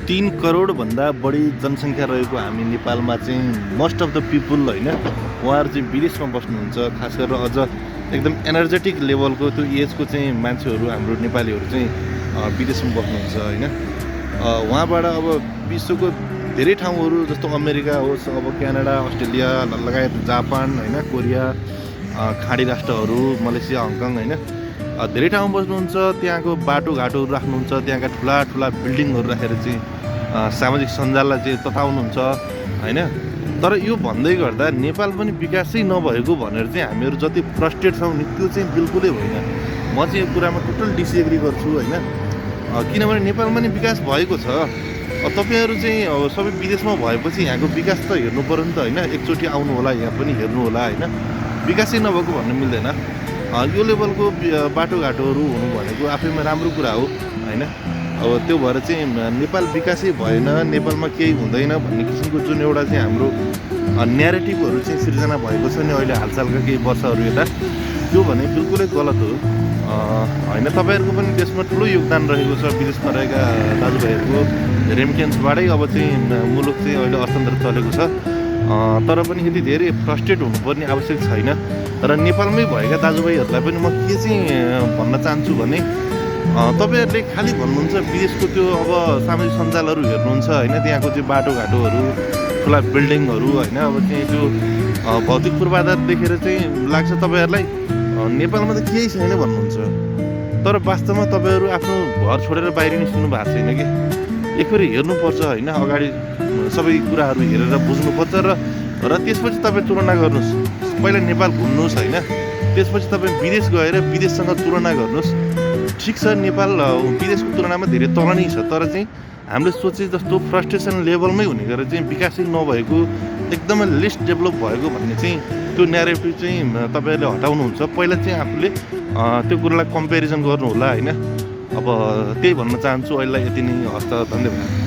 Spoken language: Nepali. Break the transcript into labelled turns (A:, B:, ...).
A: 3 करोड भन्दा बढी जनसङ्ख्या रहेको हामी नेपालमा चाहिँ मोस्ट अफ द पिपुल होइन उहाँहरू चाहिँ विदेशमा बस्नुहुन्छ। खास गरेर अझ एकदम एनर्जेटिक लेभलको त्यो एजको चाहिँ मान्छेहरू हाम्रो नेपालीहरू चाहिँ विदेशमा बस्नुहुन्छ होइन। उहाँबाट अब विश्वको धेरै ठाउँहरू जस्तो अमेरिका होस्, अब क्यानाडा, अस्ट्रेलिया लगायत जापान होइन, कोरिया, खाडी राष्ट्रहरू, मलेसिया, हङकङ होइन, धेरै ठाउँमा बस्नुहुन्छ। त्यहाँको बाटोघाटोहरू राख्नुहुन्छ, त्यहाँका ठुला ठुला बिल्डिङहरू राखेर चाहिँ सामाजिक सञ्जाललाई चाहिँ तताउनुहुन्छ होइन। तर यो भन्दै गर्दा नेपाल पनि विकासै नभएको भनेर चाहिँ हामीहरू जति फ्रस्ट्रेट छौँ नि त्यो चाहिँ बिल्कुलै होइन। म चाहिँ यो कुरामा टोटल डिसएग्री गर्छु होइन। किनभने नेपालमा नि विकास भएको छ। तपाईँहरू चाहिँ सबै विदेशमा भएपछि यहाँको विकास त हेर्नु पऱ्यो नि त होइन। एकचोटि आउनु होला, यहाँ पनि हेर्नु होला होइन। विकासै नभएको भन्नु मिल्दैन। यो लेभलको बाटोघाटोहरू हुनु भनेको आफैमा राम्रो कुरा हो होइन। अब त्यो भएर चाहिँ नेपाल विकासै भएन, नेपालमा केही हुँदैन भन्ने किसिमको जुन एउटा चाहिँ हाम्रो न्यारेटिभहरू चाहिँ सिर्जना भएको छ नि अहिले हालसालका केही वर्षहरू यता, त्यो भने बिल्कुलै गलत हो होइन। तपाईँहरूको पनि देशमा ठुलो योगदान रहेको छ। विदेशमा रहेका दाजुभाइहरूको रेमिटेन्सबाटै अब चाहिँ मुलुक चाहिँ अहिले अर्थतन्त्र चलेको छ। तर पनि यति धेरै फ्रस्ट्रेट हुनुपर्ने आवश्यक छैन। तर नेपालमै भएका दाजुभाइहरूलाई पनि म के चाहिँ भन्न चाहन्छु भने तपाईँहरूले खालि भन्नुहुन्छ विदेशको त्यो अब सामाजिक सञ्जालहरू हेर्नुहुन्छ होइन, त्यहाँको चाहिँ बाटोघाटोहरू, ठुला बिल्डिङहरू होइन, अब चाहिँ त्यो भौतिक पूर्वाधार देखेर चाहिँ लाग्छ तपाईँहरूलाई नेपालमा त केही छैन भन्नुहुन्छ। तर वास्तवमा तपाईँहरू आफ्नो घर छोडेर बाहिर निस्किनु भएको छैन कि। एकपल्ट हेर्नुपर्छ होइन, अगाडि सबै कुराहरू हेरेर बुझ्नुपर्छ र त्यसपछि तपाईँ तुलना गर्नुहोस्। पहिला नेपाल घुम्नुहोस् होइन, त्यसपछि तपाईँ विदेश गएर विदेशसँग तुलना गर्नुहोस्। ठिक छ, नेपाल विदेशको तुलनामा धेरै तल नै छ, तर चाहिँ हामीले सोचे जस्तो फ्रस्ट्रेसन लेभलमै हुने गरेर चाहिँ विकासै नभएको, एकदमै लिस्ट डेभलप भएको भन्ने चाहिँ त्यो न्यारेटिभ चाहिँ तपाईँहरूले हटाउनुहुन्छ। पहिला चाहिँ आफूले त्यो कुरालाई कम्पेरिजन गर्नु होला होइन। अब त्यही भन्न चाहन्छु। अहिलेलाई यति नै, हस्त, धन्यवाद।